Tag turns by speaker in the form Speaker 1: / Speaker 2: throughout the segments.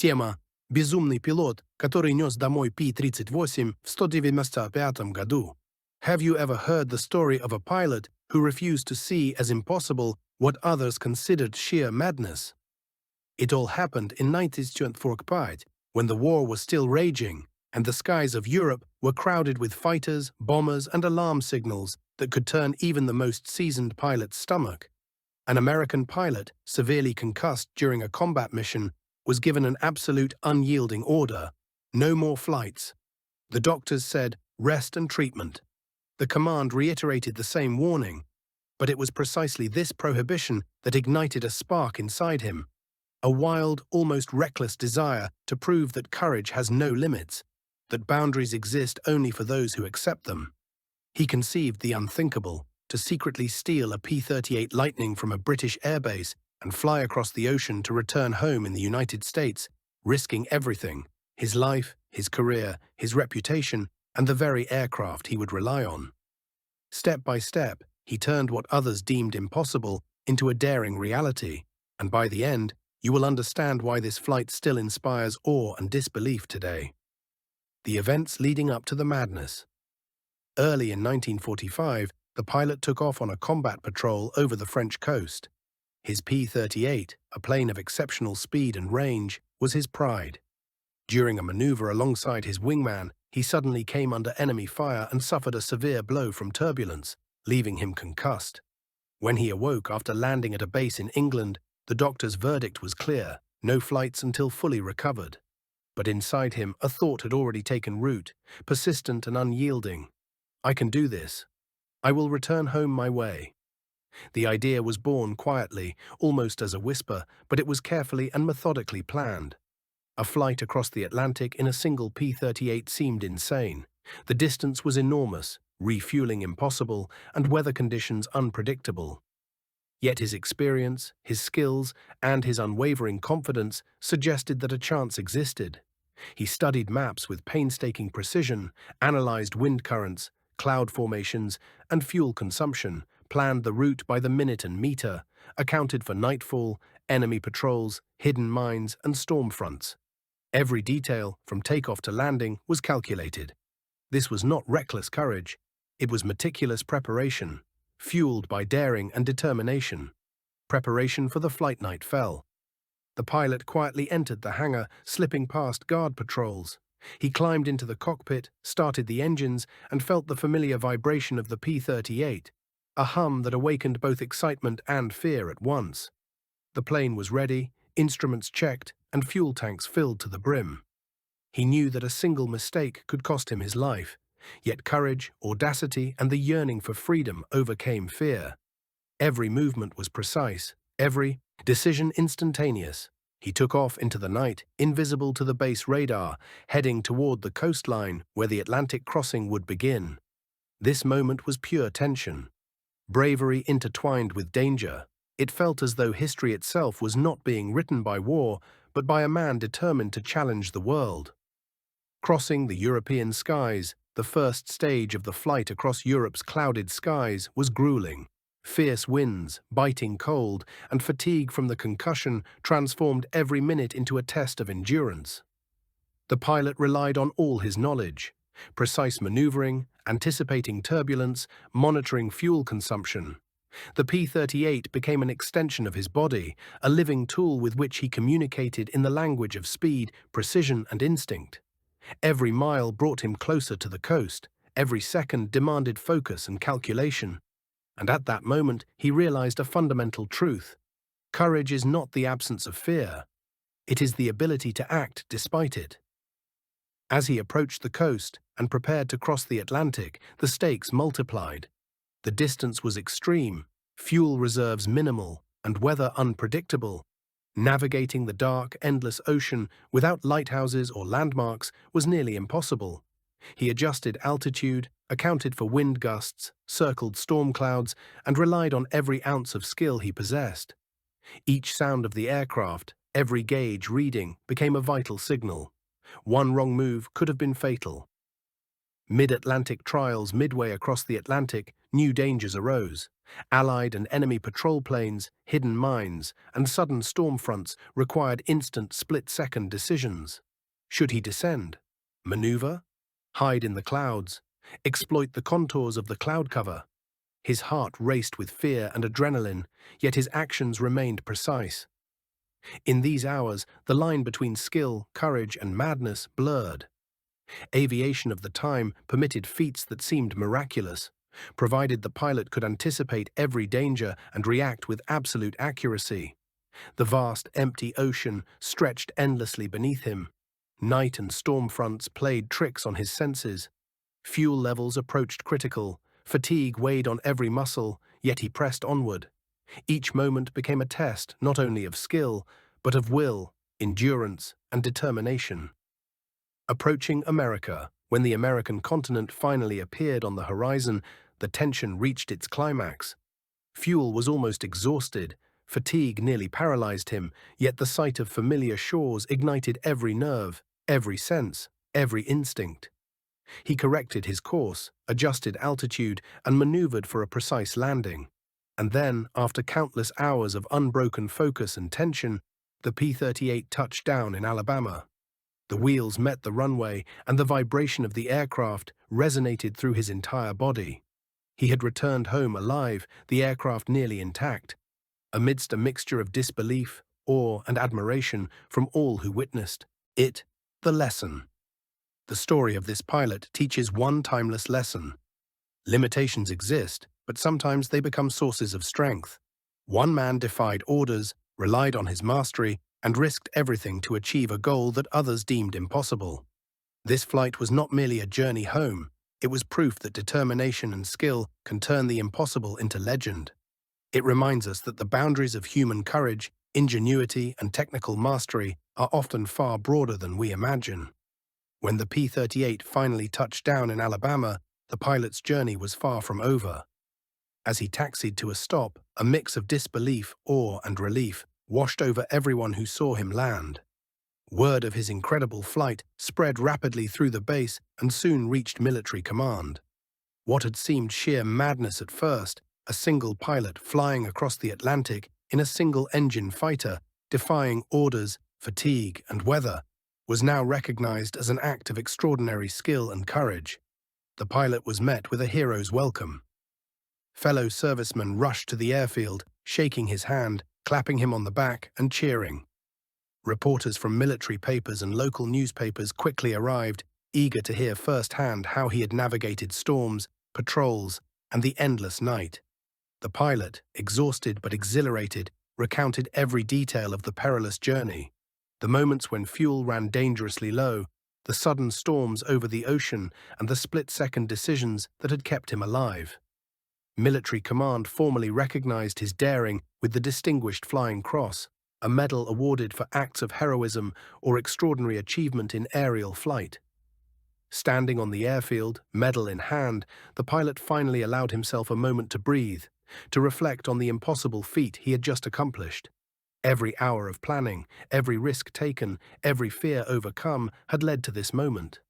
Speaker 1: Тема «Безумный пилот, который нес домой P-38 в 195 году». Have you ever heard the story of a pilot who refused to see as impossible what others considered sheer madness? It all happened in 1945, when the war was still raging, and the skies of Europe were crowded with fighters, bombers, and alarm signals that could turn even the most seasoned pilot's stomach. An American pilot, severely concussed during a combat mission, was given an absolute unyielding order: no more flights. The doctors said, rest and treatment. The command reiterated the same warning, but it was precisely this prohibition that ignited a spark inside him, a wild, almost reckless desire to prove that courage has no limits, that boundaries exist only for those who accept them. He conceived the unthinkable: to secretly steal a P-38 Lightning from a British airbase and fly across the ocean to return home in the United States, risking everything: his life, his career, his reputation, and the very aircraft he would rely on. Step by step, he turned what others deemed impossible into a daring reality, and by the end, you will understand why this flight still inspires awe and disbelief today. The events leading up to the madness. Early in 1945, the pilot took off on a combat patrol over the French coast. His P-38, a plane of exceptional speed and range, was his pride. During a maneuver alongside his wingman, he suddenly came under enemy fire and suffered a severe blow from turbulence, leaving him concussed. When he awoke after landing at a base in England, the doctor's verdict was clear: no flights until fully recovered. But inside him, a thought had already taken root, persistent and unyielding. I can do this. I will return home my way. The idea was born quietly, almost as a whisper, but it was carefully and methodically planned. A flight across the Atlantic in a single P-38 seemed insane. The distance was enormous, refueling impossible, and weather conditions unpredictable. Yet his experience, his skills, and his unwavering confidence suggested that a chance existed. He studied maps with painstaking precision, analyzed wind currents, cloud formations, and fuel consumption, planned the route by the minute and meter, accounted for nightfall, enemy patrols, hidden mines, and storm fronts. Every detail, from takeoff to landing, was calculated. This was not reckless courage. It was meticulous preparation, fueled by daring and determination. Preparation for the flight night fell. The pilot quietly entered the hangar, slipping past guard patrols. He climbed into the cockpit, started the engines, and felt the familiar vibration of the P-38, a hum that awakened both excitement and fear at once. The plane was ready, instruments checked, and fuel tanks filled to the brim. He knew that a single mistake could cost him his life, yet courage, audacity, and the yearning for freedom overcame fear. Every movement was precise, every decision instantaneous. He took off into the night, invisible to the base radar, heading toward the coastline where the Atlantic crossing would begin. This moment was pure tension. Bravery intertwined with danger. It felt as though history itself was not being written by war, but by a man determined to challenge the world. Crossing the European skies, the first stage of the flight across Europe's clouded skies, was grueling. Fierce winds, biting cold, and fatigue from the concussion transformed every minute into a test of endurance. The pilot relied on all his knowledge: precise maneuvering, anticipating turbulence, monitoring fuel consumption. The P-38 became an extension of his body, a living tool with which he communicated in the language of speed, precision, and instinct. Every mile brought him closer to the coast. Every second demanded focus and calculation. And at that moment, he realized a fundamental truth: courage is not the absence of fear. It is the ability to act despite it. As he approached the coast and prepared to cross the Atlantic, the stakes multiplied. The distance was extreme, fuel reserves minimal, and weather unpredictable. Navigating the dark, endless ocean without lighthouses or landmarks was nearly impossible. He adjusted altitude, accounted for wind gusts, circled storm clouds, and relied on every ounce of skill he possessed. Each sound of the aircraft, every gauge reading, became a vital signal. One wrong move could have been fatal. Mid-Atlantic trials midway across the Atlantic, new dangers arose. Allied and enemy patrol planes, hidden mines, and sudden storm fronts required instant split-second decisions. Should he descend? Maneuver? Hide in the clouds? Exploit the contours of the cloud cover? His heart raced with fear and adrenaline, yet his actions remained precise. In these hours, the line between skill, courage, and madness blurred. Aviation of the time permitted feats that seemed miraculous, provided the pilot could anticipate every danger and react with absolute accuracy. The vast, empty ocean stretched endlessly beneath him. Night and storm fronts played tricks on his senses. Fuel levels approached critical. Fatigue weighed on every muscle, yet he pressed onward. Each moment became a test not only of skill, but of will, endurance, and determination. Approaching America, when the American continent finally appeared on the horizon, the tension reached its climax. Fuel was almost exhausted, fatigue nearly paralyzed him, yet the sight of familiar shores ignited every nerve, every sense, every instinct. He corrected his course, adjusted altitude, and maneuvered for a precise landing. And then, after countless hours of unbroken focus and tension, the P-38 touched down in Alabama. The wheels met the runway, and the vibration of the aircraft resonated through his entire body. He had returned home alive, the aircraft nearly intact, amidst a mixture of disbelief, awe, and admiration from all who witnessed it. The lesson. The story of this pilot teaches one timeless lesson. Limitations exist, but sometimes they become sources of strength. One man defied orders, relied on his mastery, and risked everything to achieve a goal that others deemed impossible. This flight was not merely a journey home, it was proof that determination and skill can turn the impossible into legend. It reminds us that the boundaries of human courage, ingenuity, and technical mastery are often far broader than we imagine. When the P-38 finally touched down in Alabama, the pilot's journey was far from over. As he taxied to a stop, a mix of disbelief, awe, and relief washed over everyone who saw him land. Word of his incredible flight spread rapidly through the base and soon reached military command. What had seemed sheer madness at first, a single pilot flying across the Atlantic in a single-engine fighter, defying orders, fatigue, and weather, was now recognized as an act of extraordinary skill and courage. The pilot was met with a hero's welcome. Fellow servicemen rushed to the airfield, shaking his hand, clapping him on the back, and cheering. Reporters from military papers and local newspapers quickly arrived, eager to hear firsthand how he had navigated storms, patrols, and the endless night. The pilot, exhausted but exhilarated, recounted every detail of the perilous journey. The moments when fuel ran dangerously low, the sudden storms over the ocean, and the split-second decisions that had kept him alive. Military command formally recognized his daring with the Distinguished Flying Cross, a medal awarded for acts of heroism or extraordinary achievement in aerial flight. Standing on the airfield, medal in hand, the pilot finally allowed himself a moment to breathe, to reflect on the impossible feat he had just accomplished. Every hour of planning, every risk taken, every fear overcome had led to this moment.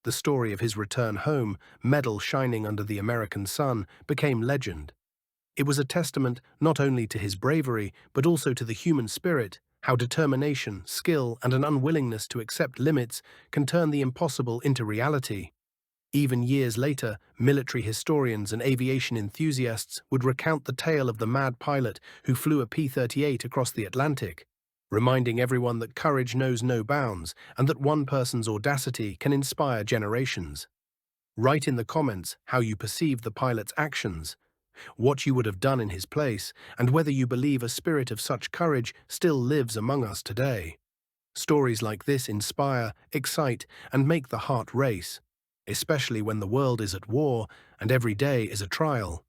Speaker 1: The story of his return home, medal shining under the American sun, became legend. It was a testament not only to his bravery, but also to the human spirit, how determination, skill, and an unwillingness to accept limits can turn the impossible into reality. Even years later, military historians and aviation enthusiasts would recount the tale of the mad pilot who flew a P-38 across the Atlantic, reminding everyone that courage knows no bounds and that one person's audacity can inspire generations. Write in the comments how you perceive the pilot's actions, what you would have done in his place, and whether you believe a spirit of such courage still lives among us today. Stories like this inspire, excite, and make the heart race, especially when the world is at war and every day is a trial.